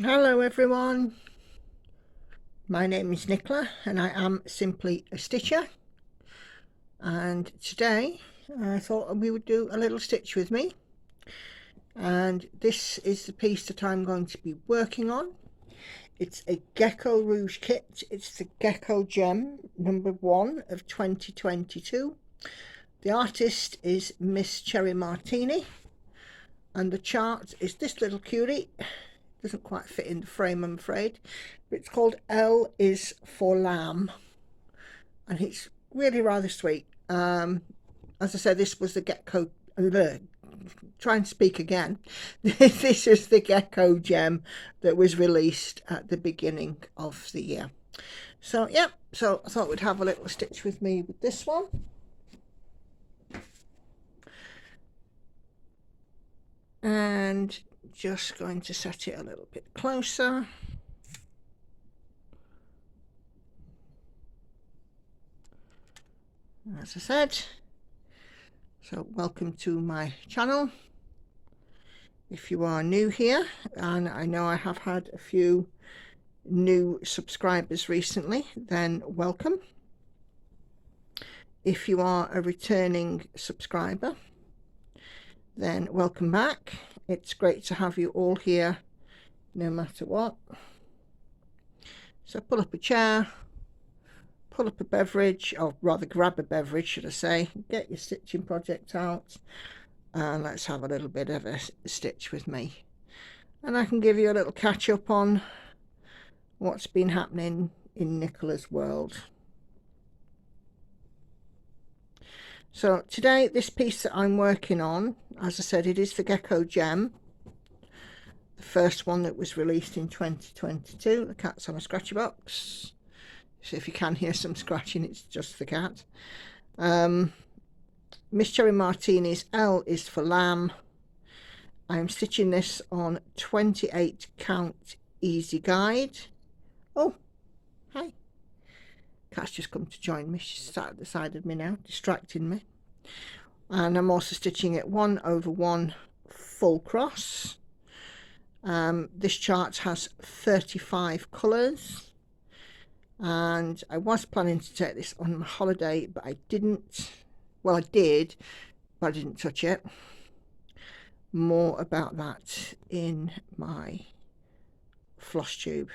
Hello everyone, my name is Nicola and I am simply a stitcher, and today I thought we would do a little stitch with me, and this is the piece that I'm going to be working on. It's a Gecko Rouge kit. It's the GeckoGem number 1 of 2022. The artist is Miss Cherry Martini, and the chart is this little cutie. Doesn't quite fit in the frame, I'm afraid, but it's called L is for Lamb, and it's really rather sweet. As I said, this was the Gecko. Try and speak again. This is the GeckoGem that was released at the beginning of the year. So yeah, so I thought we'd have a little stitch with me with this one. And just going to set it a little bit closer. As I said, so welcome to my channel. If you are new here, and I know I have had a few new subscribers recently, then welcome. If you are a returning subscriber, then welcome back. It's great to have you all here no matter what. So pull up a chair, pull up a beverage, or rather grab a beverage should I say, get your stitching project out, and let's have a little bit of a stitch with me, and I can give you a little catch up on what's been happening in Nicola's world. So today, this piece that I'm working on, as I said, it is the GeckoGem, the first one that was released in 2022. The cat's on a scratchy box, so if you can hear some scratching, it's just the cat. Miss Cherry Martini's L is for Lamb. I'm stitching this on 28 count easy guide. Oh, hi. Cat's just come to join me. She's sat at the side of me now, distracting me. And I'm also stitching it 1/1 full cross. This chart has 35 colours, and I was planning to take this on my holiday, but I didn't. Well, I did, but I didn't touch it. More about that in my floss tube.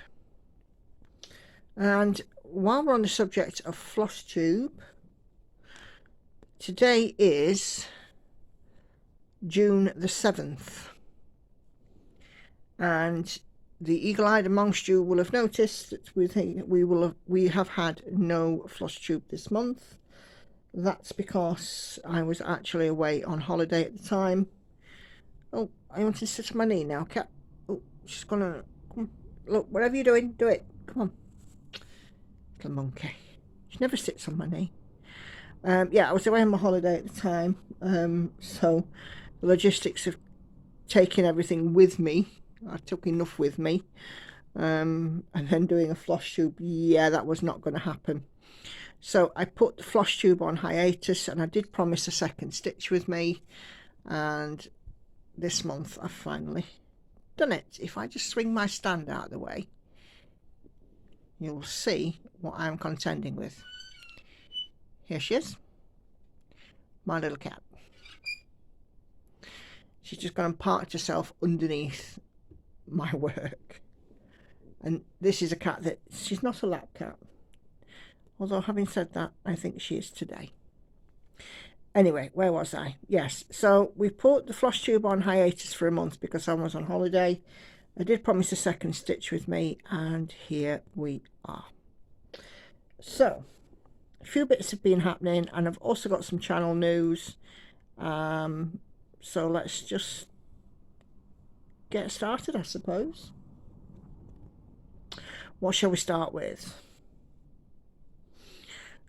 And while we're on the subject of floss tube, today is June the 7th, and the eagle-eyed amongst you will have noticed that we have had no floss tube this month. That's because I was actually away on holiday at the time. Oh, I want to sit on my knee now, cat. Oh, she's gonna come. Look, whatever you're doing, do it. Come on, little monkey. She never sits on my knee. Yeah, I was away on my holiday at the time, so the logistics of taking everything with me, I took enough with me, and then doing a floss tube, yeah, that was not going to happen. So I put the floss tube on hiatus, and I did promise a second stitch with me, and this month I've finally done it. If I just swing my stand out of the way, you'll see what I'm contending with. Here she is, my little cat. She's just gone and parked herself underneath my work. And this is a cat that, she's not a lap cat. Although having said that, I think she is today. Anyway, where was I? Yes, so we put the floss tube on hiatus for a month because I was on holiday. I did promise a second stitch with me, and here we are. So a few bits have been happening, and I've also got some channel news. So let's just get started, I suppose. What shall we start with?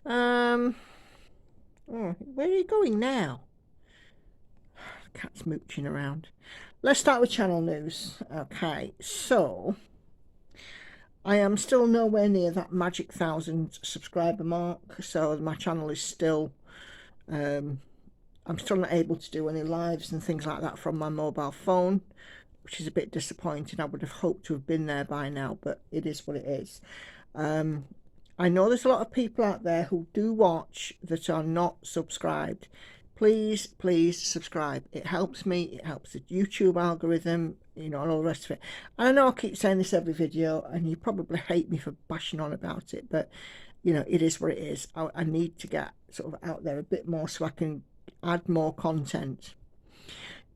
Oh, where are you going now? The cat's mooching around. Let's start with channel news. Okay, so I am still nowhere near that magic 1,000 subscriber mark, so my channel is still I'm still not able to do any lives and things like that from my mobile phone. which is a bit disappointing. I would have hoped to have been there by now, but it is what it is. I know there's a lot of people out there who do watch that are not subscribed. Please, please subscribe. It helps me, it helps the YouTube algorithm, you know, and all the rest of it. And I know I keep saying this every video, and you probably hate me for bashing on about it, but you know, it is what it is. I need to get sort of out there a bit more so I can add more content.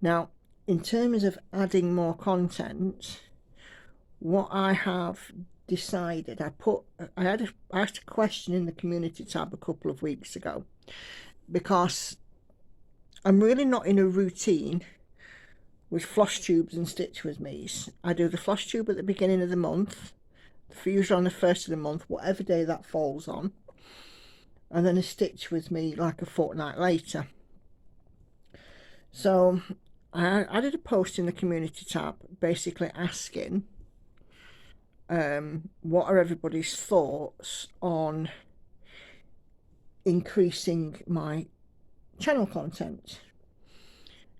Now, in terms of adding more content, what I have decided, I asked a question in the community tab a couple of weeks ago, because I'm really not in a routine with floss tubes and stitch with me's. I do the floss tube at the beginning of the month, usually on the first of the month, whatever day that falls on, and then a stitch with me like a fortnight later. So I did a post in the community tab basically asking what are everybody's thoughts on increasing my channel content.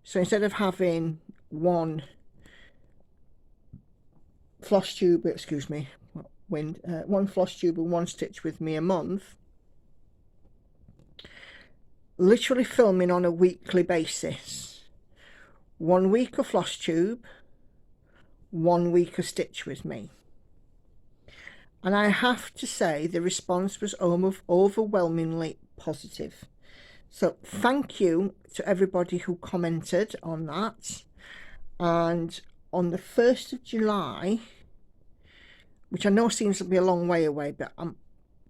So instead of having one floss tube, one floss tube and one stitch with me a month, literally filming on a weekly basis. 1 week of floss tube, 1 week of stitch with me. And I have to say the response was overwhelmingly positive. So thank you to everybody who commented on that. And on the 1st of July, which I know seems to be a long way away, but I'm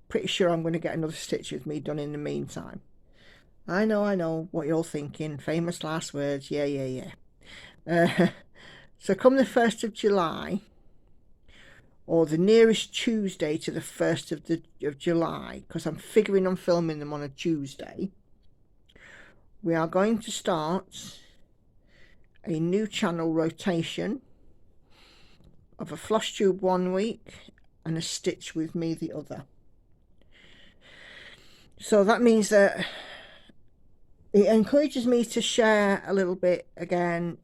pretty sure I'm going to get another stitch with me done in the meantime. I know what you're thinking. Famous last words. Yeah. So come the 1st of July, or the nearest Tuesday to the 1st of July, because I'm figuring on filming them on a Tuesday, we are going to start a new channel rotation of a floss tube 1 week and a stitch with me the other. So that means that it encourages me to share a little bit again,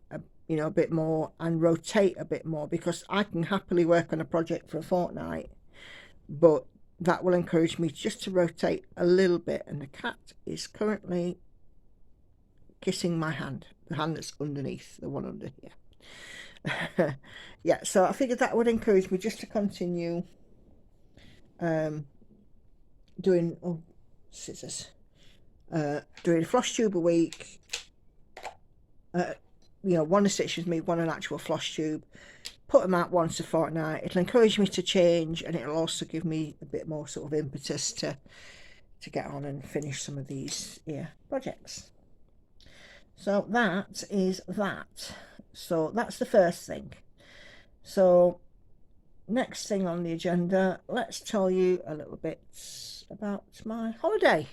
you know, a bit more, and rotate a bit more, because I can happily work on a project for a fortnight, but that will encourage me just to rotate a little bit. And the cat is currently kissing my hand, the hand that's underneath, the one under here. Yeah, so I figured that would encourage me just to continue doing, oh, scissors, doing a floss tube a week, you know, one a stitch with me, one an actual floss tube, put them out once a fortnight. It'll encourage me to change, and it'll also give me a bit more sort of impetus to get on and finish some of these projects. So that is that. So that's the first thing. So next thing on the agenda, let's tell you a little bit about my holiday.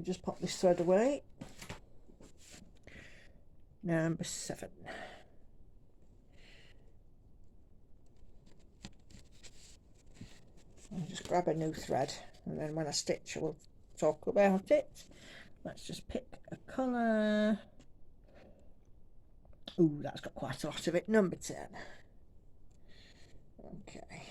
Just pop this thread away. Number 7. I'll just grab a new thread, and then when I stitch I will talk about it. Let's just pick a colour. Ooh, that's got quite a lot of it. Number 10. Okay.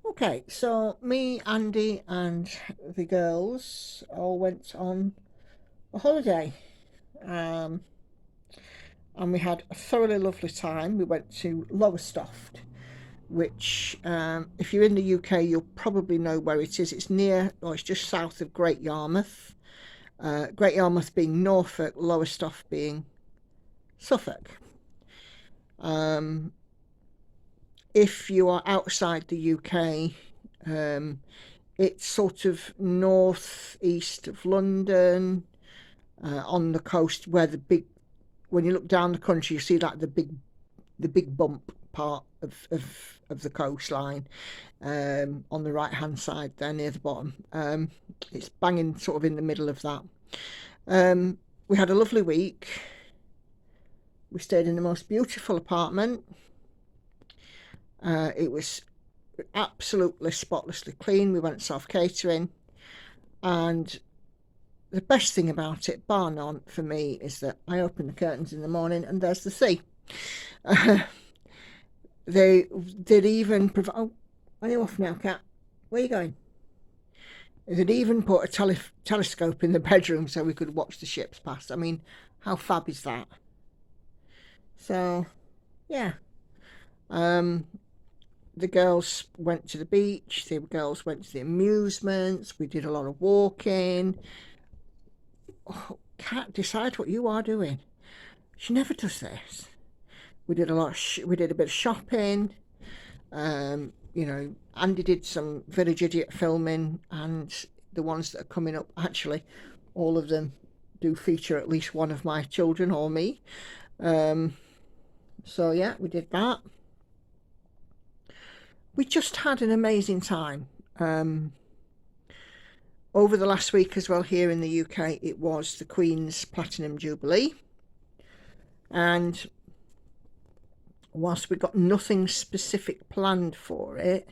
Okay, so me, Andy and the girls all went on a holiday, and we had a thoroughly lovely time. We went to Lowestoft, which if you're in the UK you'll probably know where it is. It's near, or it's just south of Great Yarmouth. Great Yarmouth being Norfolk, Lowestoft being Suffolk. If you are outside the UK, it's sort of northeast of London, on the coast, where when you look down the country you see like the big bump part of the coastline, on the right hand side there near the bottom. It's banging sort of in the middle of that. We had a lovely week. We stayed in the most beautiful apartment. It was absolutely spotlessly clean. We went self-catering, and the best thing about it, bar none for me, is that I open the curtains in the morning and there's the sea. They did even provide. Oh, are you off now, cat? Where are you going? They'd even put a telescope in the bedroom so we could watch the ships pass. I mean, how fab is that? So, yeah. The girls went to the beach. The girls went to the amusements. We did a lot of walking. Oh, cat, decide what you are doing. She never does this. We did a lot. We did a bit of shopping. You know, Andy did some Village Idiot filming, and the ones that are coming up, actually, all of them do feature at least one of my children or me. So yeah, we did that. We just had an amazing time. Over the last week as well, here in the UK, it was the Queen's Platinum Jubilee. And whilst we got nothing specific planned for it,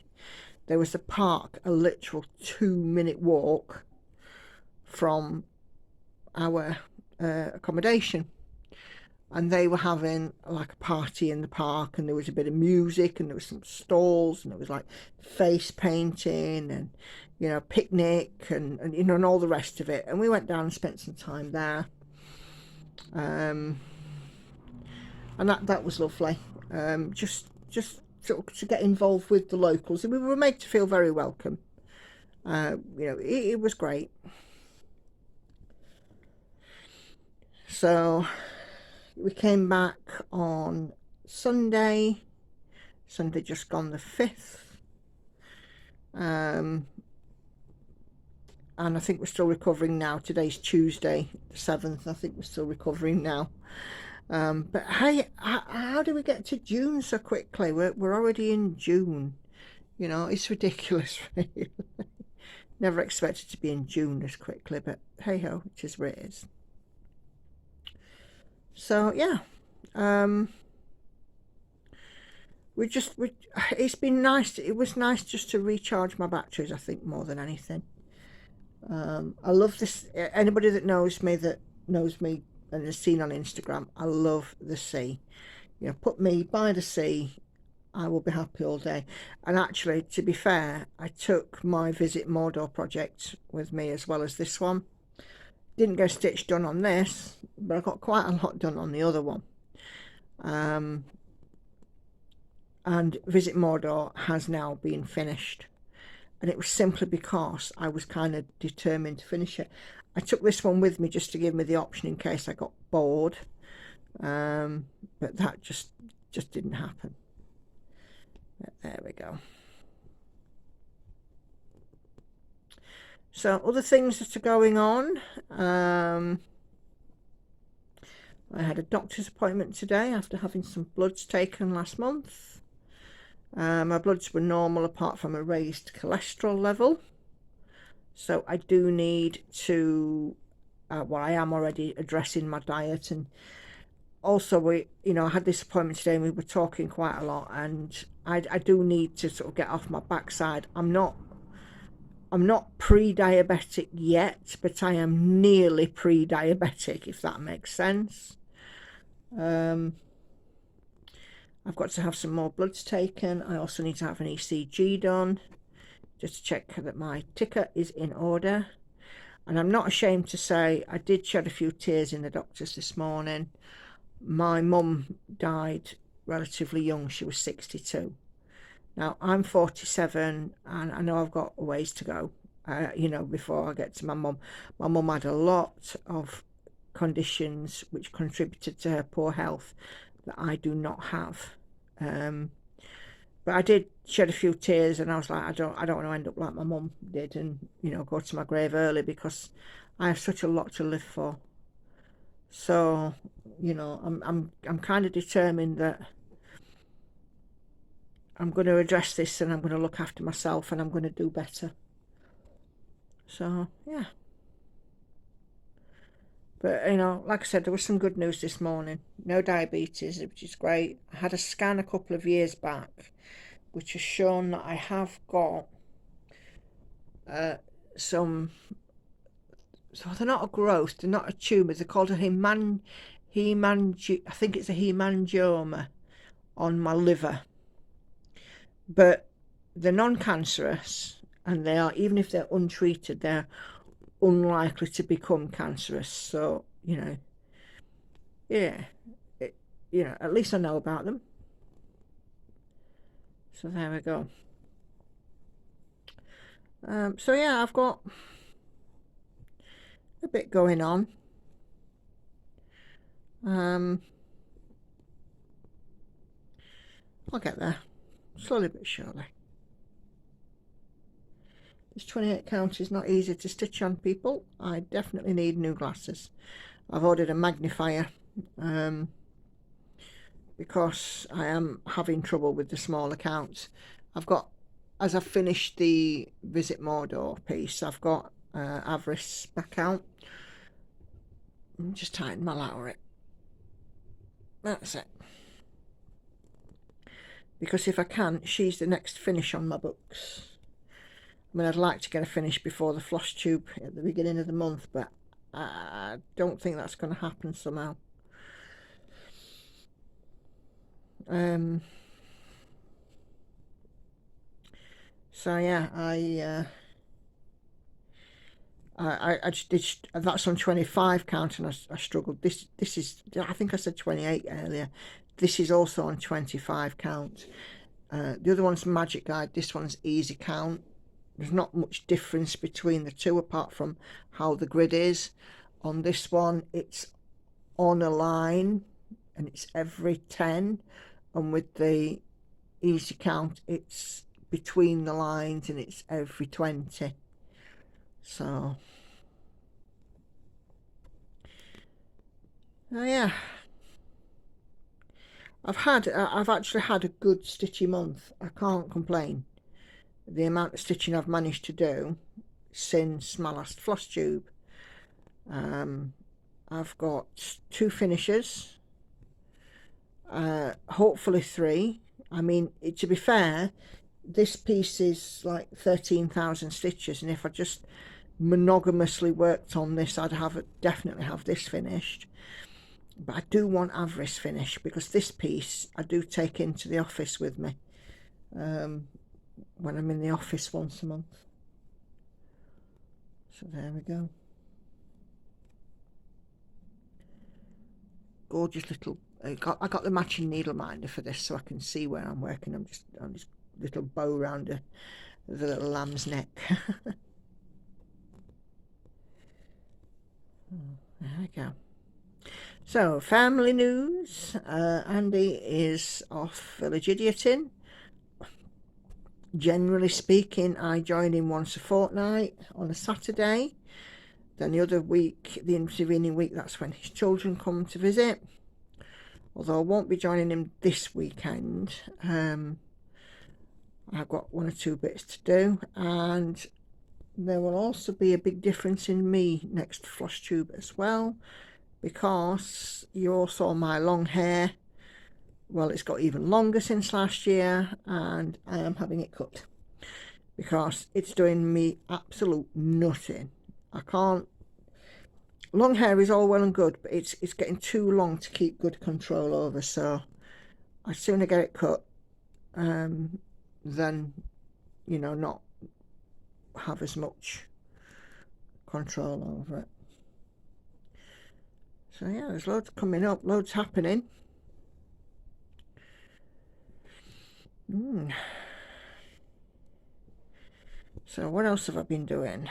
there was a park, a literal 2-minute walk from our accommodation. And they were having like a party in the park, and there was a bit of music, and there was some stalls, and there was like face painting and, you know, picnic and you know, and all the rest of it. And we went down and spent some time there. And that was lovely. Just sort of to get involved with the locals, and we were made to feel very welcome. You know, it was great. So we came back on Sunday just gone, the 5th. And I think we're still recovering now. Today's Tuesday, the 7th. I think we're still recovering now. But hey, how do we get to June so quickly? We're already in June. You know, it's ridiculous, really. Never expected to be in June as quickly, but hey ho, it is what it is. So yeah, it's been nice. It was nice just to recharge my batteries, I think, more than anything. I love this. Anybody that knows me and has seen on Instagram, I love the sea. You know, put me by the sea, I will be happy all day. And actually, to be fair, I took my Visit Mordor project with me as well as this one. Didn't get a stitch done on this, but I got quite a lot done on the other one. And Visit Mordor has now been finished. And it was simply because I was kind of determined to finish it. I took this one with me just to give me the option in case I got bored. But that just didn't happen. But there we go. So other things that are going on. I had a doctor's appointment today after having some bloods taken last month. My bloods were normal apart from a raised cholesterol level. So I do need to, well, I am already addressing my diet. And also I had this appointment today and we were talking quite a lot, and I do need to sort of get off my backside. I'm not pre-diabetic yet, but I am nearly pre-diabetic, if that makes sense. I've got to have some more bloods taken. I also need to have an ECG done, just to check that my ticker is in order. And I'm not ashamed to say I did shed a few tears in the doctors this morning. My mum died relatively young. She was 62. Now, I'm 47, and I know I've got a ways to go, before I get to my mum. My mum had a lot of conditions which contributed to her poor health that I do not have. But I did shed a few tears, and I was like, I don't want to end up like my mum did, and go to my grave early, because I have such a lot to live for. So I'm kind of determined that I'm going to address this, and I'm going to look after myself, and I'm going to do better. So yeah. But like I said, there was some good news this morning. No diabetes, which is great. I had a scan a couple of years back, which has shown that I have got some So they're not a growth, they're not a tumour, they're called a I think it's a hemangioma on my liver. But they're non-cancerous, and they are, even if they're untreated, they're unlikely to become cancerous. So, you know, yeah, you know, at least I know about them. So there we go. So yeah, I've got a bit going on. I'll get there, slowly but surely. This 28 count is not easy to stitch on, people. I definitely need new glasses. I've ordered a magnifier because I am having trouble with the smaller counts. I've got, as I've finished the Visit Mordor piece, I've got Avarice back out. Just tighten my lowry. That's it. Because if I can, she's the next finish on my books. I mean, I'd like to get a finish before the floss tube at the beginning of the month, but I don't think that's going to happen somehow. So yeah, I just did. That's on 25 count, and I struggled. This is, I think I said 28 earlier. This is also on 25 count. The other one's Magic Guide. This one's Easy Count. There's not much difference between the two apart from how the grid is. On this one, it's on a line, and it's every 10, and with the Easy Count, it's between the lines, and it's every 20. So yeah, I've actually had a good stitchy month. I can't complain. The amount of stitching I've managed to do since my last floss tube. I've got 2 finishes, hopefully 3. I mean, to be fair, this piece is like 13,000 stitches, and if I just monogamously worked on this, I'd definitely have this finished. But I do want Avarice finished, because this piece I do take into the office with me when I'm in the office once a month. So there we go. Gorgeous little, I got the matching needle minder for this so I can see where I'm working. I'm just on this little bow around the little lamb's neck. There we go. So, family news. Andy is off village idioting. Generally speaking, I join him once a fortnight on a Saturday. Then the other week, the intervening week, that's when his children come to visit. Although I won't be joining him this weekend. I've got 1 or 2 bits to do, and there will also be a big difference in me next floss tube as well, because you all saw my long hair. Well, it's got even longer since last year, and I am having it cut because it's doing me absolute nothing. I can't. Long hair is all well and good, but it's getting too long to keep good control over. So I'd sooner get it cut than, you know, not have as much control over it. So yeah, there's loads coming up, loads happening. So what else have I been doing?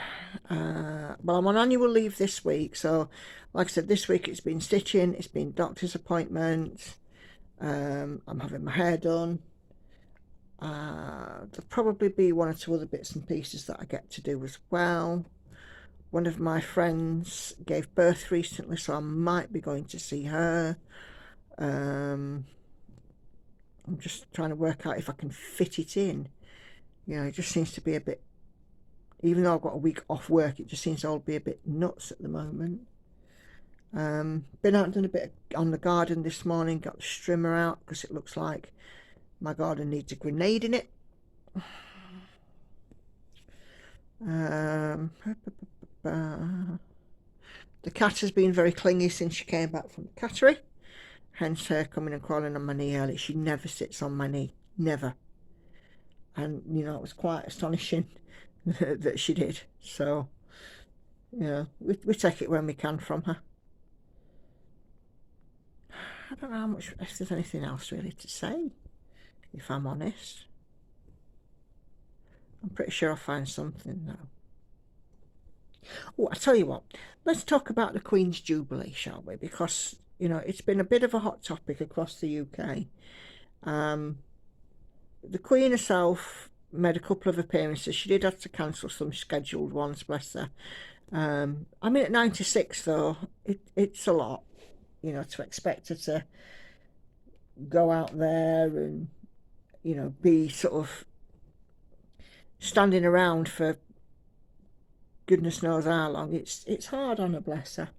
Well, I'm on annual leave this week, so like I said, this week it's been stitching, it's been doctor's appointments, I'm having my hair done. There'll probably be 1 or 2 other bits and pieces that I get to do as well. One of my friends gave birth recently, so I might be going to see her. I'm just trying to work out if I can fit it in. You know, it just seems to be a bit, even though I've got a week off work, it just seems to all be a bit nuts at the moment. Been out and done a bit on the garden this morning, got the strimmer out because it looks like my garden needs a grenade in it. The cat has been very clingy since she came back from the cattery, hence her coming and crawling on my knee early. She never sits on my knee, never. And, you know, it was quite astonishing that she did. So, you know, we take it when we can from her. I don't know how much, if there's anything else really to say, if I'm honest. I'm pretty sure I'll find something now. Oh, I tell you what, let's talk about the Queen's Jubilee, shall we? Because, you know, it's been a bit of a hot topic across the UK. The Queen herself made a couple of appearances. She did have to cancel some scheduled ones, bless her. I mean, at 96, though, it's a lot, you know, to expect her to go out there and, you know, be sort of standing around for goodness knows how long. It's hard on her, bless her.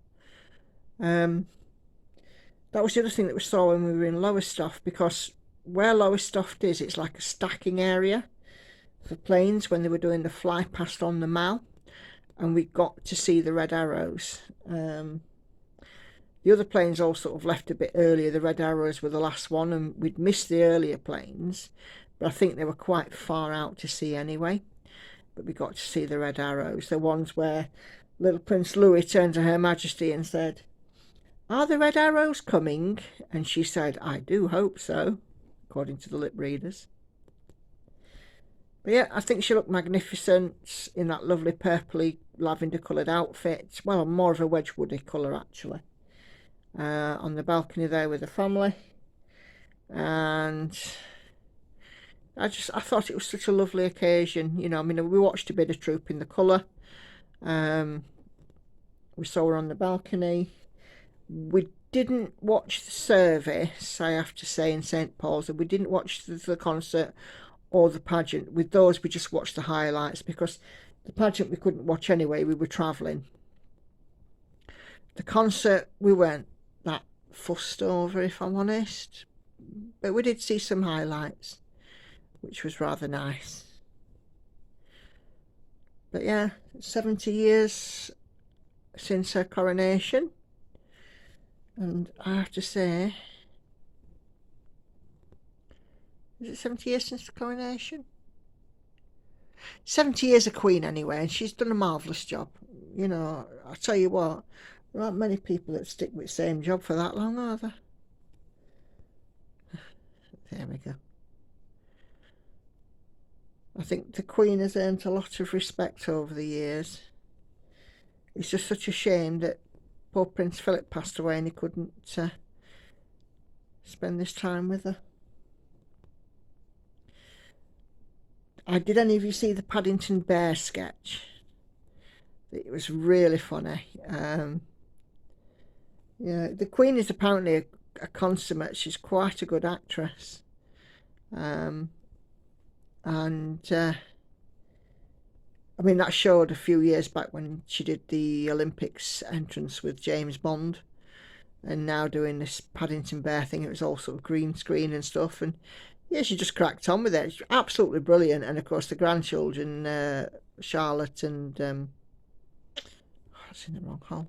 That was the other thing that we saw when we were in Lowestoft, because where Lowestoft is, it's like a stacking area for planes when they were doing the fly past on the Mall, and we got to see the red arrows. The other planes all sort of left a bit earlier. The red arrows were the last one, and we'd missed the earlier planes, but I think they were quite far out to see anyway. But we got to see the red arrows, the ones where little Prince Louis turned to Her Majesty and said, "Are the red arrows coming?" And she said, "I do hope so," according to the lip readers. But yeah, I think she looked magnificent in that lovely purpley lavender coloured outfit. Well, more of a Wedgwoody colour actually. On the balcony there with the family. And I thought it was such a lovely occasion. You know, I mean, we watched a bit of Troop in the Colour. We saw her on the balcony. We didn't watch the service, I have to say, in St Paul's. We didn't watch the concert or the pageant. With those, we just watched the highlights, because the pageant we couldn't watch anyway. We were travelling. The concert we weren't that fussed over, if I'm honest. But we did see some highlights, which was rather nice. But yeah, 70 years since her coronation. And I have to say, is it 70 years since the coronation? 70 years a Queen anyway, and she's done a marvellous job. You know, I tell you what, there aren't many people that stick with the same job for that long, are there? There we go. I think the Queen has earned a lot of respect over the years. It's just such a shame that poor Prince Philip passed away and he couldn't spend this time with her. Did any of you see the Paddington Bear sketch? It was really funny. Yeah, the Queen is apparently a consummate. She's quite a good actress. And I mean, that showed a few years back when she did the Olympics entrance with James Bond, and now doing this Paddington Bear thing. It was all sort of green screen and stuff, and yeah, she just cracked on with it. It's absolutely brilliant. And of course the grandchildren, Charlotte and what's in the wrong hole?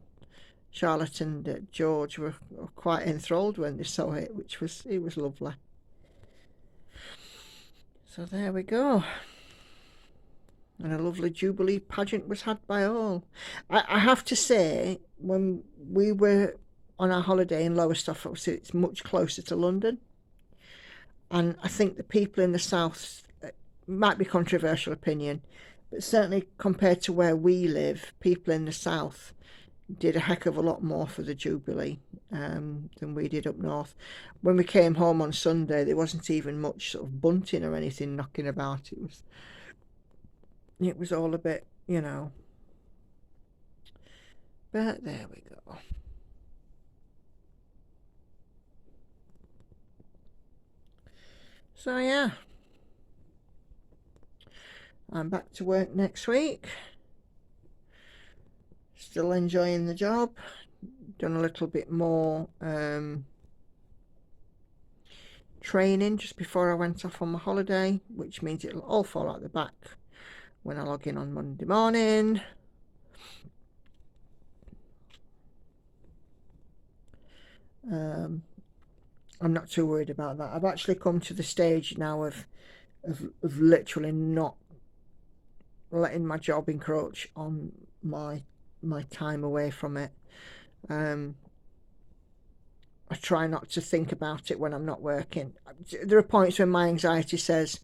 Charlotte and George were quite enthralled when they saw it, which was lovely. So there we go. And a lovely Jubilee pageant was had by all. I have to say, when we were on our holiday in Lowestoft, obviously it's much closer to London, and I think the people in the south, might be controversial opinion, but certainly compared to where we live, people in the south did a heck of a lot more for the Jubilee than we did up north. When we came home on Sunday, there wasn't even much sort of bunting or anything knocking about. It was all a bit, you know. But there we go. So yeah, I'm back to work next week. Still enjoying the job. Done a little bit more training just before I went off on my holiday, which means it'll all fall out the back when I log in on Monday morning. I'm not too worried about that. I've actually come to the stage now of literally not letting my job encroach on my time away from it. I try not to think about it when I'm not working. There are points when my anxiety says,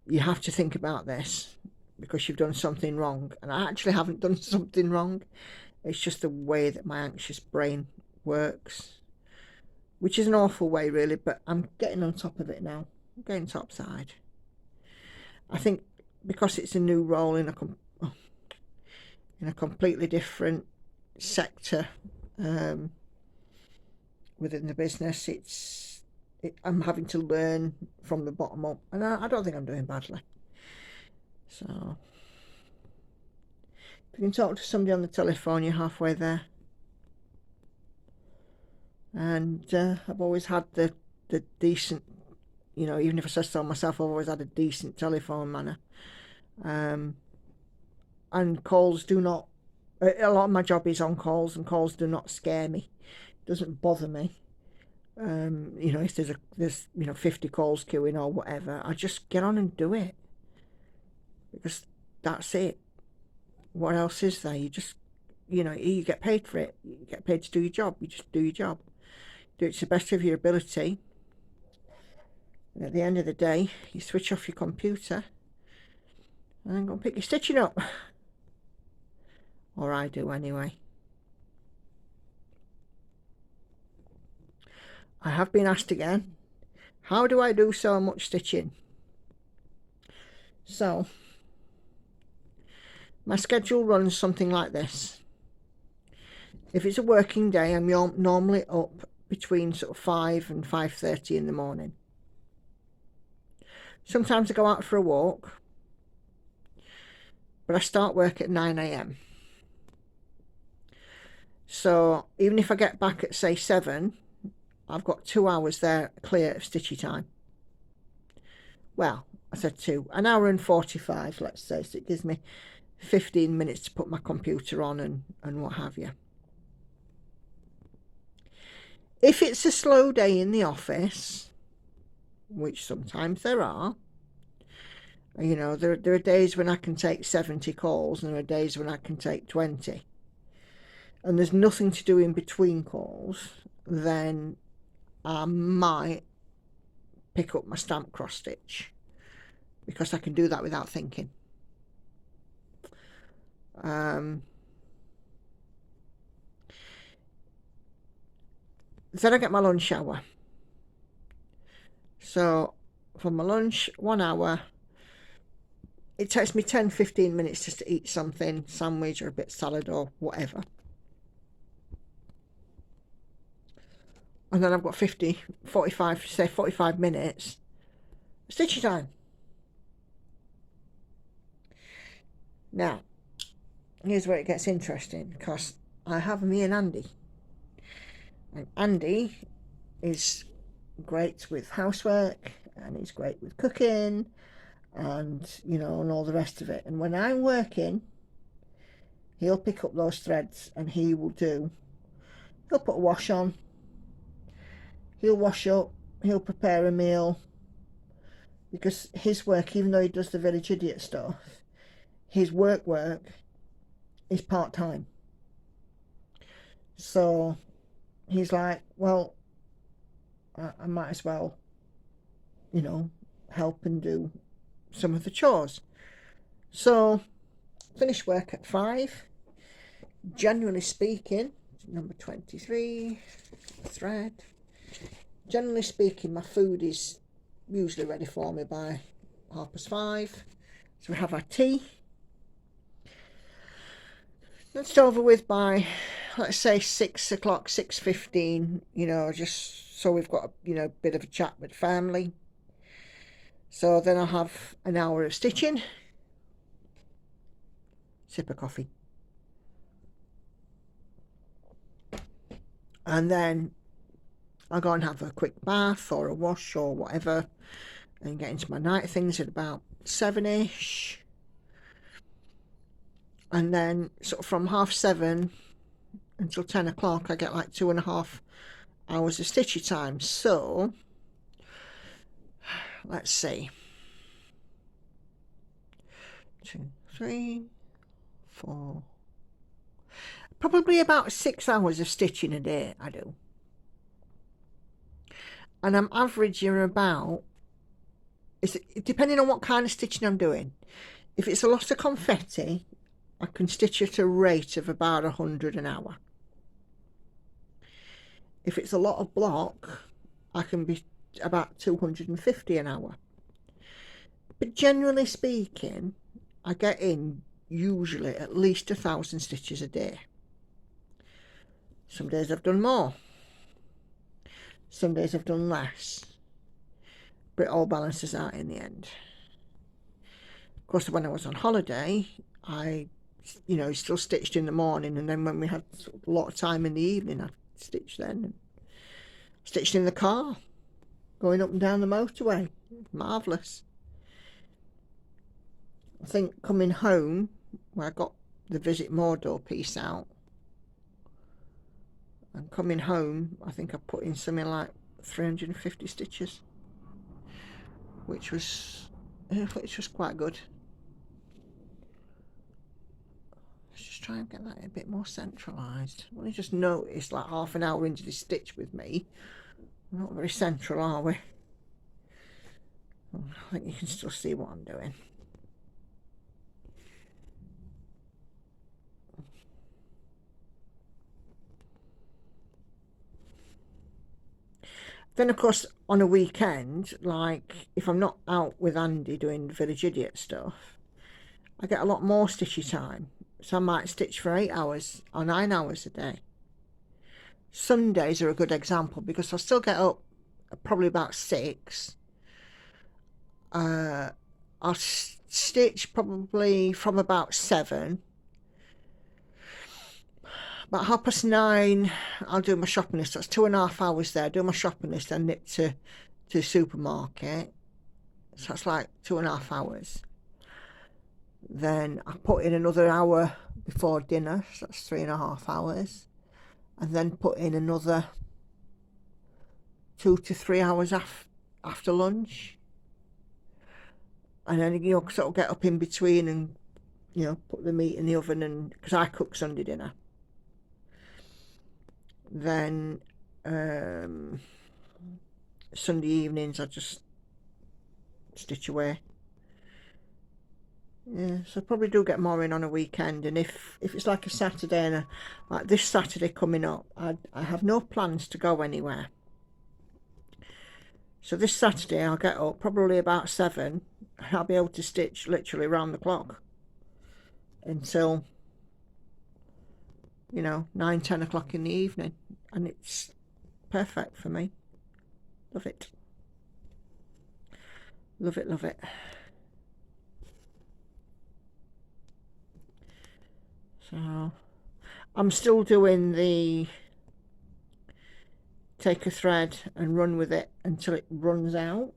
you have to think about this because you've done something wrong. And I actually haven't done something wrong. It's just the way that my anxious brain works, which is an awful way, really, but I'm getting on top of it now. I'm getting topside. I think because it's a new role in a completely different sector within the business, I'm having to learn from the bottom up, and I don't think I'm doing badly. So if you can talk to somebody on the telephone, you're halfway there. And I've always had the decent, you know, even if I say so myself, I've always had a decent telephone manner. And calls do not, a lot of my job is on calls, and calls do not scare me. It doesn't bother me. You know, if there's 50 calls queuing or whatever, I just get on and do it, because that's it. What else is there? You just, you know, you get paid for it. You get paid to do your job. You just do your job. Do it to the best of your ability. And at the end of the day, you switch off your computer and then go and pick your stitching up. Or I do anyway. I have been asked again, how do I do so much stitching? So, my schedule runs something like this. If it's a working day, I'm normally up between sort of 5 and 5:30 in the morning. Sometimes I go out for a walk, but I start work at 9 a.m. So even if I get back at, say, 7, I've got 2 hours there clear of stitchy time. Well, I said 2, an hour and 45, let's say, so it gives me 15 minutes to put my computer on and what have you. If it's a slow day in the office, which sometimes there are, you know, there are days when I can take 70 calls, and there are days when I can take 20, and there's nothing to do in between calls, then I might pick up my stamp cross stitch, because I can do that without thinking. Then I get my lunch hour. So for my lunch, 1 hour, it takes me 10-15 minutes just to eat something, sandwich or a bit of salad or whatever. And then I've got 45 minutes stitching time. Now, here's where it gets interesting, because I have me and Andy. And Andy is great with housework, and he's great with cooking, and, you know, and all the rest of it. And when I'm working, he'll pick up those threads and he'll put a wash on, he'll wash up, he'll prepare a meal, because his work, even though he does the village idiot stuff, his work is part-time. So he's like, well, I might as well, you know, help and do some of the chores. So finish work at 5. Generally speaking, number 23 thread, generally speaking, my food is usually ready for me by 5:30. So we have our tea. That's over with by, let's say, 6 o'clock, 6:15, you know, just so we've got a bit of a chat with family. So then I'll have an hour of stitching, sip of coffee, and then I'll go and have a quick bath or a wash or whatever, and get into my night things at about 7ish. And then sort of from 7:30 until 10 o'clock, I get like 2.5 hours of stitchy time. So let's see, 2, 3, 4, probably about 6 hours of stitching a day I do, and I'm averaging about, it's depending on what kind of stitching I'm doing. If it's a lot of confetti, I can stitch at a rate of about 100 an hour. If it's a lot of block, I can be about 250 an hour. But generally speaking, I get in usually at least 1,000 stitches a day. Some days I've done more, some days I've done less, but it all balances out in the end. Of course, when I was on holiday, I still stitched in the morning, and then when we had a lot of time in the evening, I stitched then, and stitched in the car going up and down the motorway. Marvellous. I think coming home, where I got the Visit Mordor piece out, and coming home, I think I put in something like 350 stitches, which was quite good. Let's just try and get that a bit more centralised. I only just noticed, like half an hour into this stitch with me, we're not very central, are we? I think you can still see what I'm doing. Then, of course, on a weekend, like if I'm not out with Andy doing Village Idiot stuff, I get a lot more stitchy time. So I might stitch for 8 hours or 9 hours a day. Sundays are a good example because I'll still get up probably about 6. I'll stitch probably from about 7. About 9:30, I'll do my shopping list. That's 2.5 hours there. Do my shopping list and nip to the supermarket. So that's like 2.5 hours. Then I put in another hour before dinner. So that's 3.5 hours. And then put in another 2 to 3 hours after lunch. And then, sort of get up in between and, put the meat in the oven, and because I cook Sunday dinner. Then Sunday evenings I just stitch away. Yeah, so I probably do get more in on a weekend. And if it's like a Saturday, and like this Saturday coming up, I have no plans to go anywhere. So this Saturday I'll get up probably about 7. I'll be able to stitch literally round the clock until 9-10 o'clock in the evening, and it's perfect for me. Love it, love it, love it. So I'm still doing the take a thread and run with it until it runs out.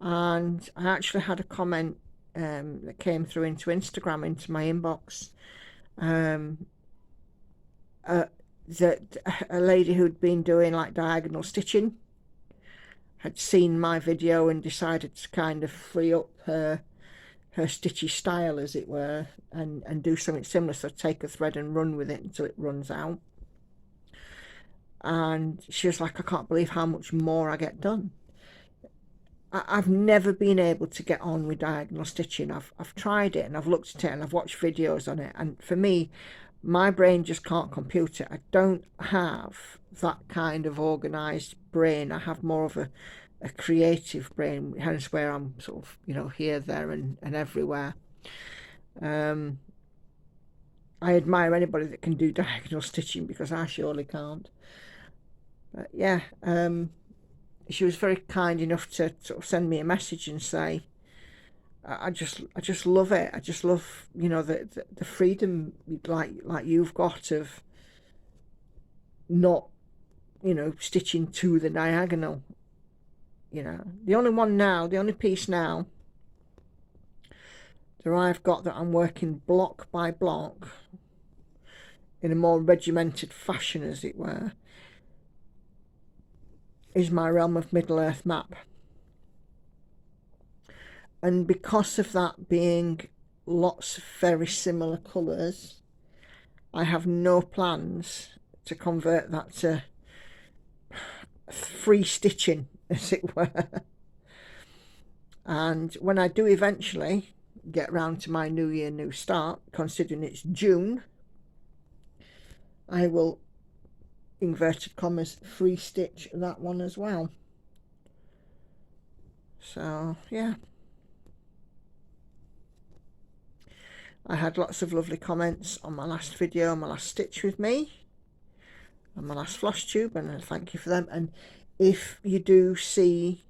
And I actually had a comment that came through into Instagram, into my inbox, that a lady who'd been doing like diagonal stitching had seen my video and decided to kind of free up her stitchy style, as it were, and do something similar. So take a thread and run with it until it runs out. And she was like, I can't believe how much more I get done. I've never been able to get on with diagonal stitching. I've tried it and I've looked at it and I've watched videos on it, and for me, my brain just can't compute it. I don't have that kind of organised brain. I have more of a creative brain, hence where I'm sort of, here, there and everywhere. I admire anybody that can do diagonal stitching, because I surely can't. But yeah, she was very kind enough to sort of send me a message and say, I just love it. I just love, the freedom like you've got of not, stitching to the diagonal. The only piece now that I've got that I'm working block by block in a more regimented fashion, as it were, is my Realm of Middle-earth map. And because of that being lots of very similar colours, I have no plans to convert that to free stitching, as it were. And when I do eventually get round to my New Year, New Start, considering it's June, I will, inverted commas, free stitch that one as well. So yeah, I had lots of lovely comments on my last video, my last stitch with me, and my last floss tube, and I thank you for them. And if you do see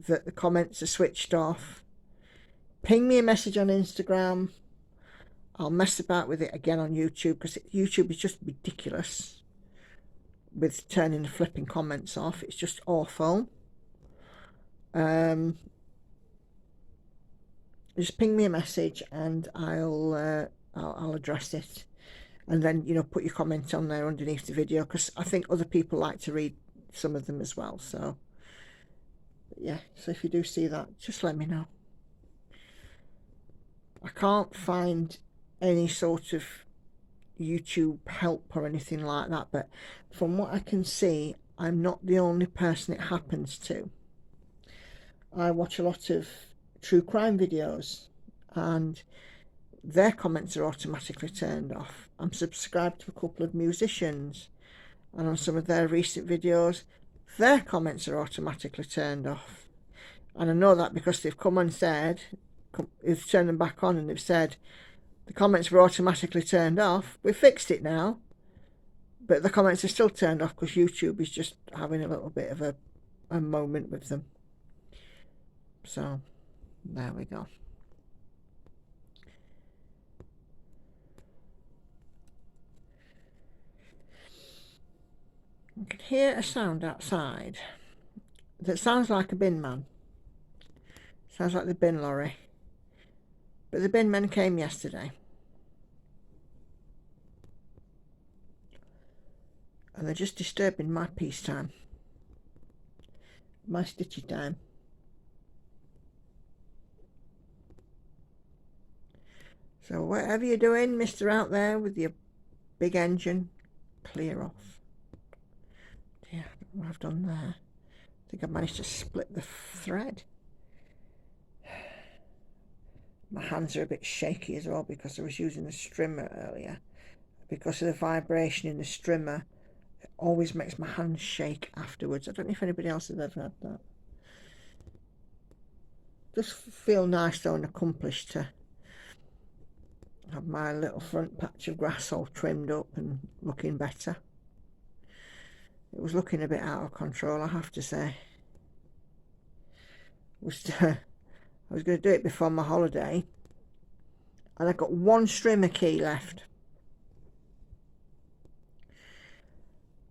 that the comments are switched off, ping me a message on Instagram. I'll mess about with it again on YouTube, because YouTube is just ridiculous with turning the flipping comments off. It's just awful. Just ping me a message and I'll address it, and then, you know, put your comment on there underneath the video, because I think other people like to read some of them as well. So yeah, so if you do see that, just let me know. I can't find any sort of YouTube help or anything like that, but from what I can see, I'm not the only person it happens to. I watch a lot of true crime videos and their comments are automatically turned off. I'm subscribed to a couple of musicians, and on some of their recent videos their comments are automatically turned off. And I know that because they've come and said, they've turned them back on and they've said the comments were automatically turned off, we fixed it now, but the comments are still turned off because YouTube is just having a little bit of a moment with them. So there we go. I can hear a sound outside that sounds like a bin man. Sounds like the bin lorry. But the bin men came yesterday. And they're just disturbing my peace time. My stitchy time. So whatever you're doing, mister out there with your big engine, clear off. Yeah, I don't know what I've done there. I think I managed to split the thread. My hands are a bit shaky as well because I was using the strimmer earlier. Because of the vibration in the strimmer, it always makes my hands shake afterwards. I don't know if anybody else has ever had that. Just feel nice though and accomplished to have my little front patch of grass all trimmed up and looking better. It was looking a bit out of control, I have to say. I was going to do it before my holiday, and I got one strimmer key left,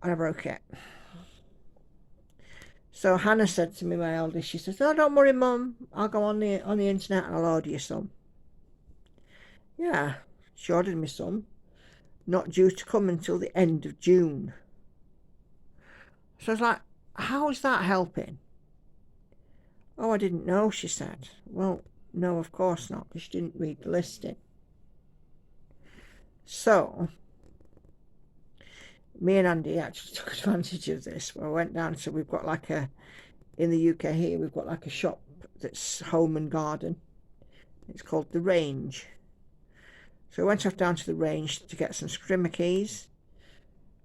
and I broke it. So Hannah said to me, my eldest, she says, "Oh, don't worry, Mum, I'll go on the internet and I'll order you some." Yeah, she ordered me some, not due to come until the end of June. So I was like, how is that helping? "Oh, I didn't know," she said. Well, no, of course not, because she didn't read the listing. So me and Andy actually took advantage of this. We went down to, we've got like in the UK here, we've got like a shop that's home and garden. It's called The Range. So I went off down to The Range to get some strimmer keys.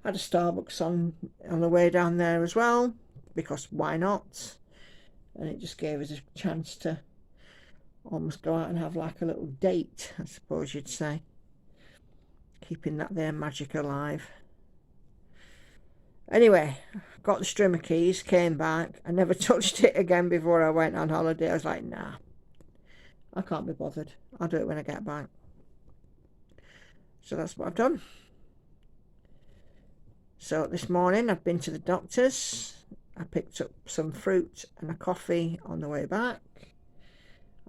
Had a Starbucks on the way down there as well, because why not? And it just gave us a chance to almost go out and have like a little date, I suppose you'd say. Keeping that there magic alive. Anyway, got the strimmer keys, came back. I never touched it again before I went on holiday. I was like, nah, I can't be bothered. I'll do it when I get back. So that's what I've done. So this morning I've been to the doctor's. I picked up some fruit and a coffee on the way back.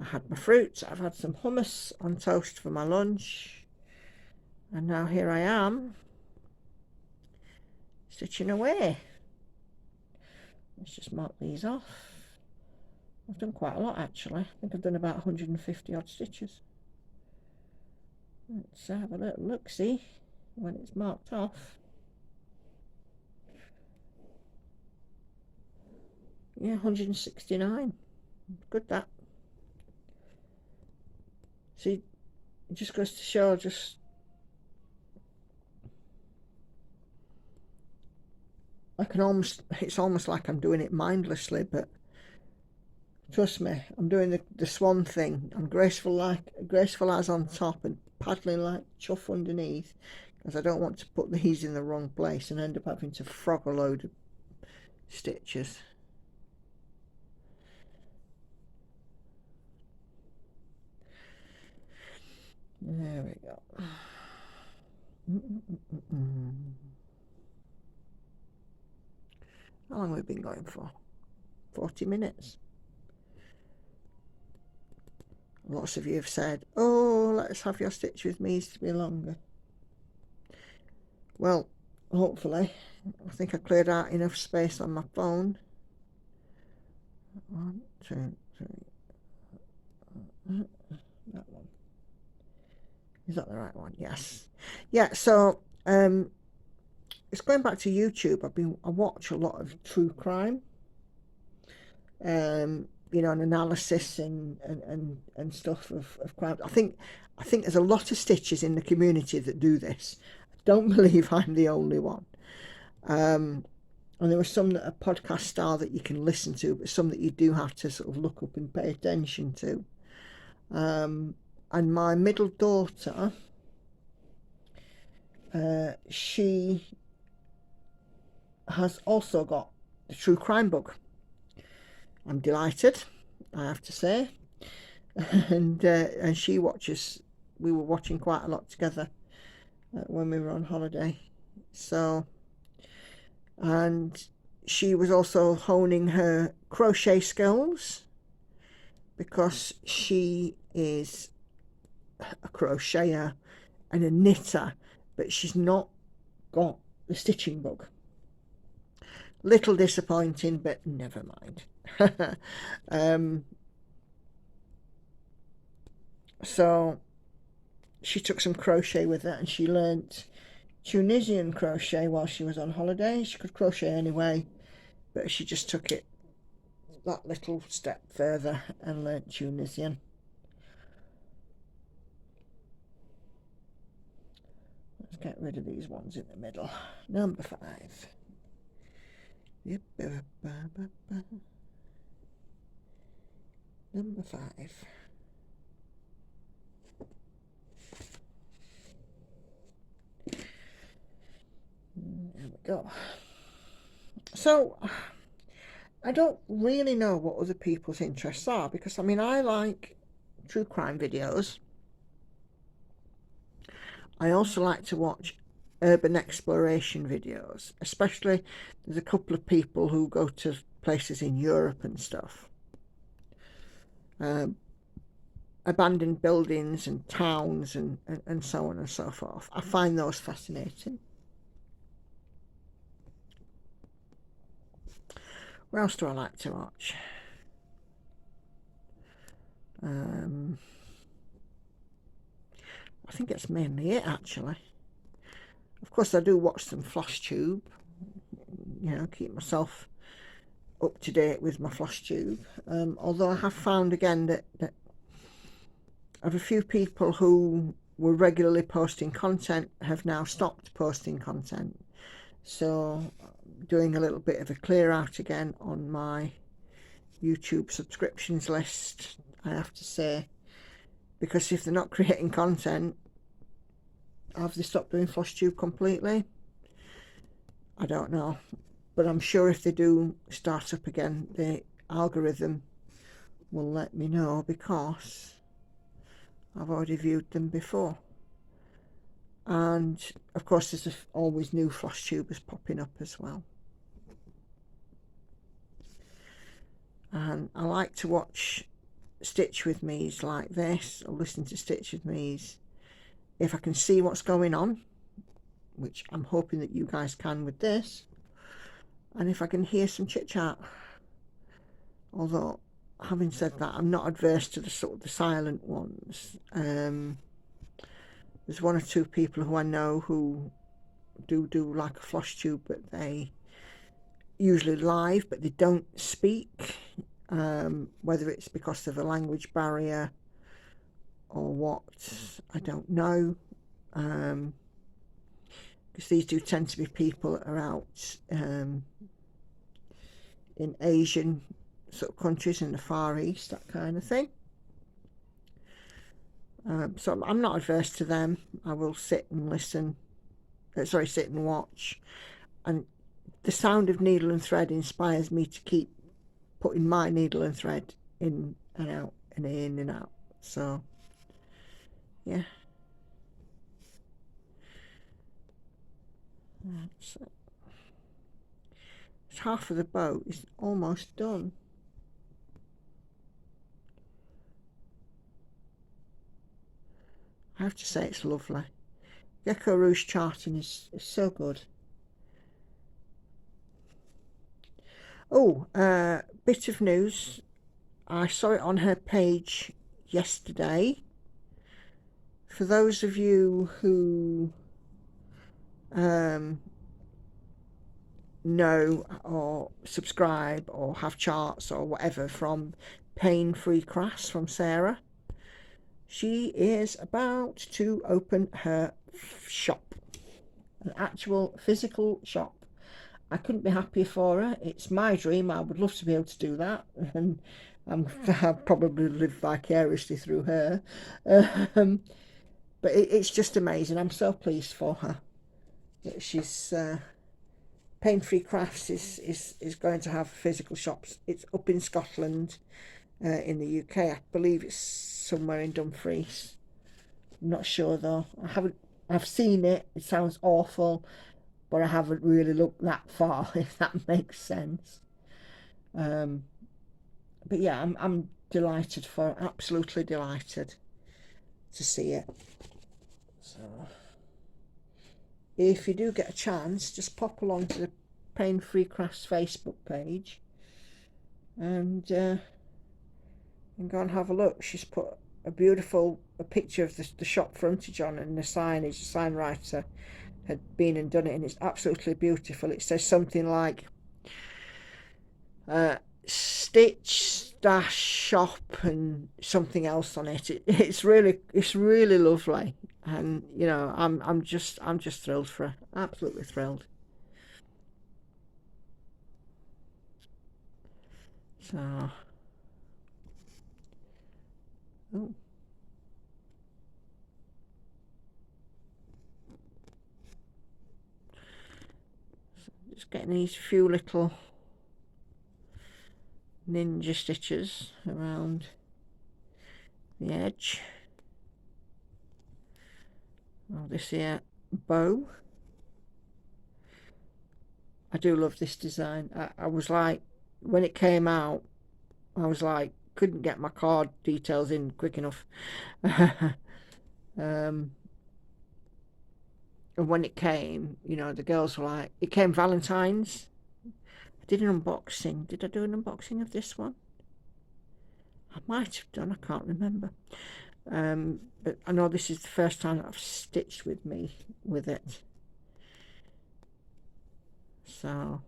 I had my fruit. I've had some hummus on toast for my lunch. And now here I am, stitching away. Let's just mark these off. I've done quite a lot actually. I think I've done about 150 odd stitches. Let's have a little look, see when it's marked off. Yeah, 169. Good that. See, it just goes to show just it's almost like I'm doing it mindlessly, but trust me, I'm doing the swan thing. I'm graceful as on top and paddling like chuff underneath, because I don't want to put these in the wrong place and end up having to frog a load of stitches. There we go. How long have we been going for? 40 minutes. Lots of you have said, oh, let's have your stitch with me to be longer. Well, hopefully. I think I cleared out enough space on my phone. 1, 2, 3. That one. Is that the right one? Yes. Yeah, so it's going back to YouTube. I watch a lot of true crime. You know, an analysis and stuff of crime. I think there's a lot of stitches in the community that do this. I don't believe I'm the only one. And there were some that are podcast style that you can listen to, but some that you do have to sort of look up and pay attention to. And my middle daughter, she has also got the true crime bug. I'm delighted, I have to say. And she watches. We were watching quite a lot together when we were on holiday. So, and she was also honing her crochet skills, because she is a crocheter and a knitter, but she's not got the stitching bug. Little disappointing, but never mind. So she took some crochet with her, and she learnt Tunisian crochet while she was on holiday. She could crochet anyway, but she just took it that little step further and learnt Tunisian. Let's get rid of these ones in the middle. Number 5. Number 5. There we go. So I don't really know what other people's interests are, because I mean, I like true crime videos. I also like to watch urban exploration videos, especially there's a couple of people who go to places in Europe and stuff, abandoned buildings and towns and so on and so forth. I find those fascinating. What else do I like to watch? I think it's mainly it, actually. Of course, I do watch some floss tube, you know, keep myself up to date with my floss tube. Although I have found again that I have a few people who were regularly posting content have now stopped posting content. So doing a little bit of a clear out again on my YouTube subscriptions list, I have to say, because if they're not creating content, have they stopped doing floss tube completely? I don't know, but I'm sure if they do start up again, the algorithm will let me know, because I've already viewed them before. And of course there's always new floss tubers popping up as well. And I like to watch Stitch With Me's like this, or listen to Stitch With Me's, if I can see what's going on, which I'm hoping that you guys can with this. and if I can hear some chit chat. Although, having said that, I'm not adverse to the sort of the silent ones. There's one or two people who I know who do like a floss tube, but they usually live, but they don't speak. Whether it's because of a language barrier or what, I don't know. Because these do tend to be people that are out in Asian sort of countries in the Far East, that kind of thing. So I'm not adverse to them. I will sit and listen. Sit and watch. And the sound of needle and thread inspires me to keep putting my needle and thread in and out and in and out. So, yeah. That's it. Half of the boat is almost done. I have to say it's lovely. Gecko Rouge charting is so good. Oh, bit of news. I saw it on her page yesterday. For those of you who know or subscribe or have charts or whatever from Pain Free Crafts from Sarah, she is about to open her shop, an actual physical shop. I couldn't be happier for her. It's my dream. I would love to be able to do that, and I'll probably live vicariously through her. But it's just amazing. I'm so pleased for her that she's Pain Free Crafts is going to have physical shops. It's up in Scotland, in the UK. I believe it's somewhere in Dumfries. I'm not sure though. I've seen it. It sounds awful, but I haven't really looked that far, if that makes sense. But yeah, I'm delighted for, absolutely delighted to see it. So if you do get a chance, just pop along to the Pain Free Crafts Facebook page and go and have a look. She's put a picture of the shop frontage on, and the signage, the sign writer had been and done it, and it's absolutely beautiful. It says something like Stitch dash shop and something else on it. It's really lovely, and you know, I'm just thrilled for her. Absolutely thrilled. So, oh, just getting these few little ninja stitches around the edge. Oh, this here bow. I do love this design. I was like, when it came out, I was like, couldn't get my card details in quick enough. And when it came, you know, the girls were like, it came Valentine's. I did an unboxing. Did I do an unboxing of this one? I might have done, I can't remember. But I know this is the first time I've stitched with it. So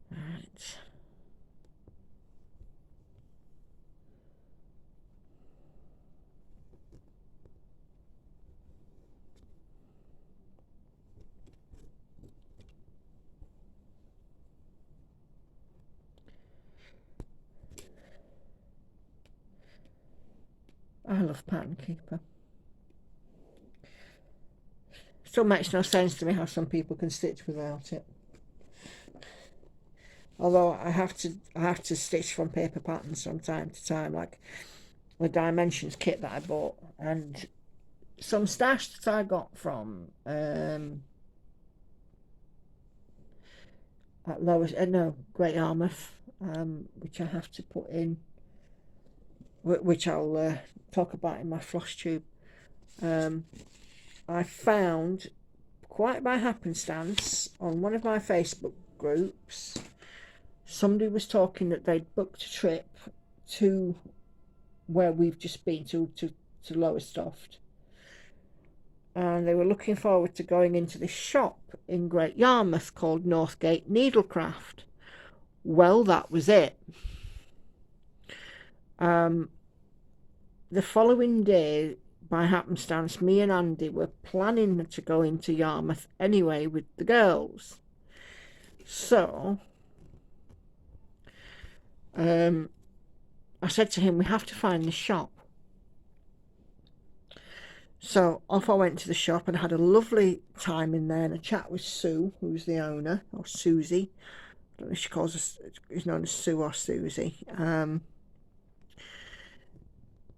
right. I love Pattern Keeper. Still makes no sense to me how some people can stitch without it. Although I have to stitch from paper patterns from time to time, like the Dimensions kit that I bought, and some stash that I got from at Great Yarmouth, which I have to put in which I'll talk about in my floss tube. I found, quite by happenstance, on one of my Facebook groups, somebody was talking that they'd booked a trip to where we've just been to Lowestoft, and they were looking forward to going into this shop in Great Yarmouth called Northgate Needlecraft. Well, that was it. The following day, by happenstance, me and Andy were planning to go into Yarmouth anyway with the girls. So I said to him, we have to find the shop. So off I went to the shop and had a lovely time in there and a chat with Sue, who's the owner, or Susie. I don't know if she calls us, is known as Sue or Susie.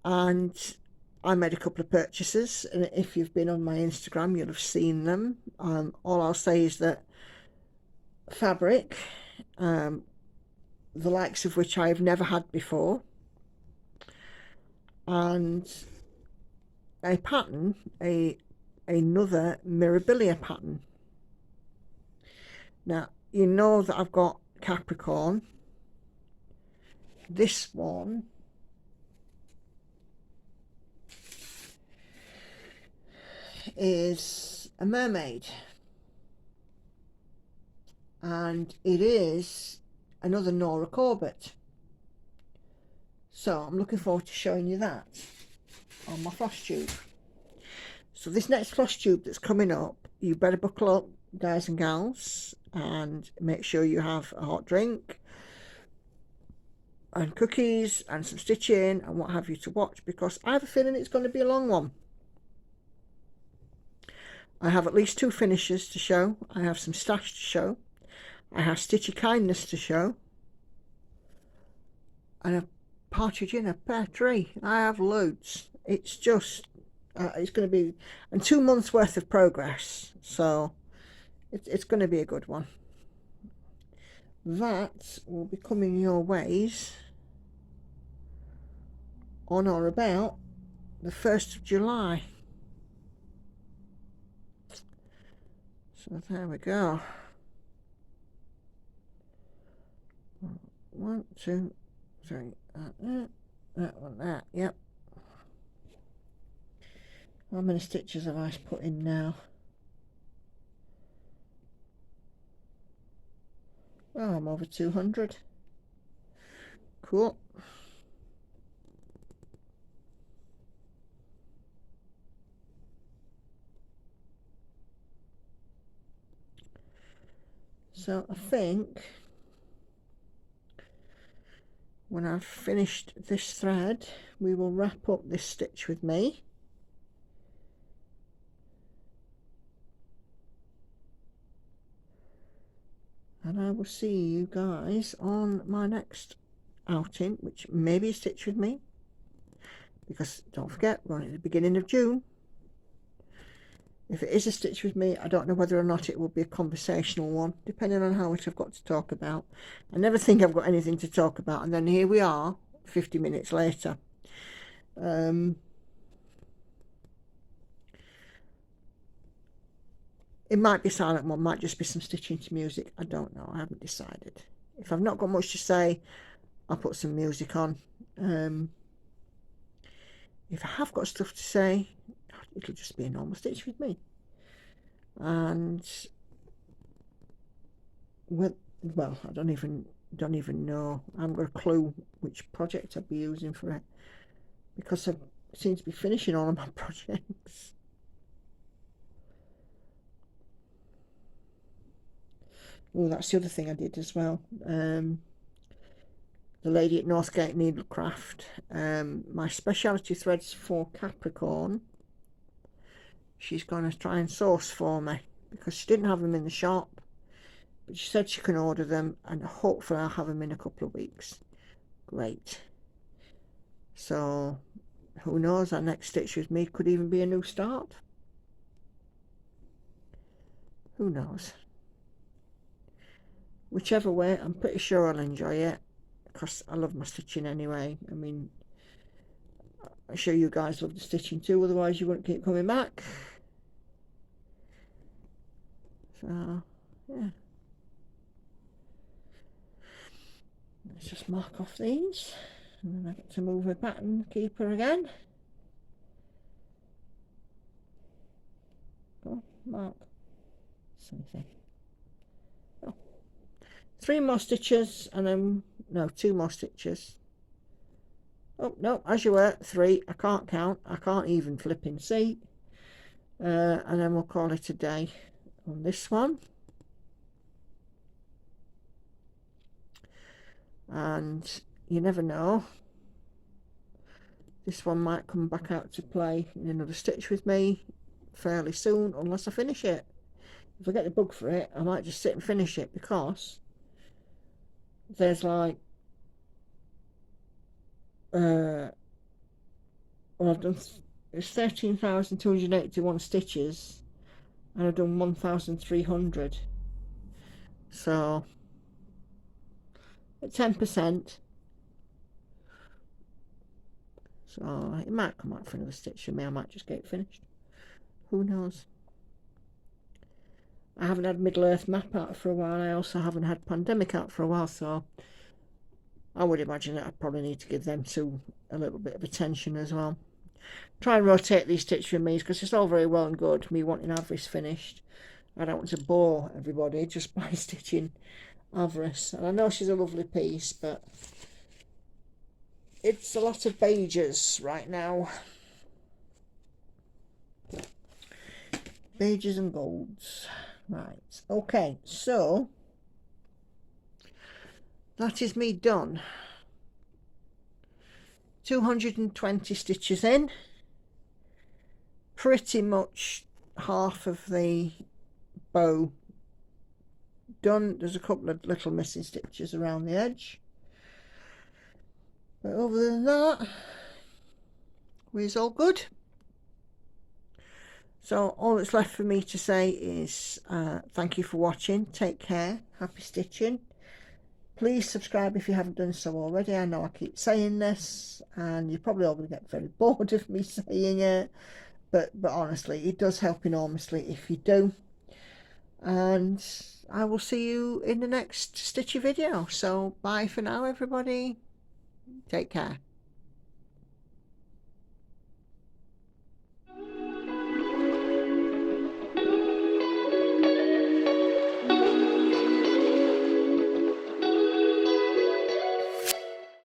And I made a couple of purchases, and if you've been on my Instagram, you'll have seen them. All I'll say is that fabric, the likes of which I've never had before, and a pattern, another Mirabilia pattern. Now, you know that I've got Capricorn. This one is a mermaid, and it is another Nora Corbett. So I'm looking forward to showing you that on my floss tube. So this next floss tube that's coming up, you better buckle up, guys and gals, and make sure you have a hot drink and cookies and some stitching and what have you to watch, because I have a feeling it's going to be a long one. I have at least 2 finishes to show. I have some stash to show. I have Stitchy Kindness to show. And a partridge in a pear tree. I have loads. It's just, it's going to be, and 2 months worth of progress. So it's going to be a good one. That will be coming your ways on or about the 1st of July. So there we go. 1, 2, 3. That one, that. Yep. How many stitches have I put in now? Oh, I'm over 200. Cool. So I think when I've finished this thread, we will wrap up this stitch with me. And I will see you guys on my next outing, which may be a stitch with me, because don't forget, we're only at the beginning of June. If it is a stitch with me, I don't know whether or not it will be a conversational one, depending on how much I've got to talk about. I never think I've got anything to talk about, and then here we are 50 minutes later. It might be a silent one, might just be some stitching to music. I don't know, I haven't decided. If I've not got much to say, I'll put some music on. If I have got stuff to say, it'll just be a normal stitch with me. And well, I don't even know. I haven't got a clue which project I'd be using for it, because I seem to be finishing all of my projects. Oh, that's the other thing I did as well. The lady at Northgate Needlecraft, my speciality threads for Capricorn, she's going to try and source for me, because she didn't have them in the shop, but she said she can order them, and hopefully I'll have them in a couple of weeks. Great. So who knows, our next stitch with me could even be a new start. Who knows? Whichever way, I'm pretty sure I'll enjoy it, because I love my stitching anyway. I mean, I'm sure you guys love the stitching too, otherwise you wouldn't keep coming back. So yeah, let's just mark off these, and then I get to move my pattern keeper again. Go, mark. Same thing. Oh. 3 more stitches, and then no, 2 more stitches. Oh no, as you were, 3. I can't count. I can't even flipping see. And then we'll call it a day on this one. And you never know, this one might come back out to play in another stitch with me fairly soon, unless I finish it. If I get the bug for it, I might just sit and finish it, because there's like well, I've done, it's 13,281 stitches, and I've done 1,300, so at 10%, so it might come out for another stitch for me. I might just get it finished, who knows. I haven't had Middle Earth map out for a while. I also haven't had Pandemic out for a while, so I would imagine that I probably need to give them two a little bit of attention as well. Try and rotate these stitches with me, because it's all very well and good me wanting Avarice finished. I don't want to bore everybody just by stitching Avarice, and I know she's a lovely piece, but it's a lot of beiges right now. Beiges and golds. Right, okay, so that is me done. 220 stitches in, pretty much half of the bow done. There's a couple of little missing stitches around the edge, but other than that, we're all good. So all that's left for me to say is thank you for watching, take care, happy stitching. Please subscribe if you haven't done so already. I know I keep saying this, and you're probably all going to get very bored of me saying it, but honestly, it does help enormously if you do. And I will see you in the next stitchy video. So bye for now, everybody. Take care.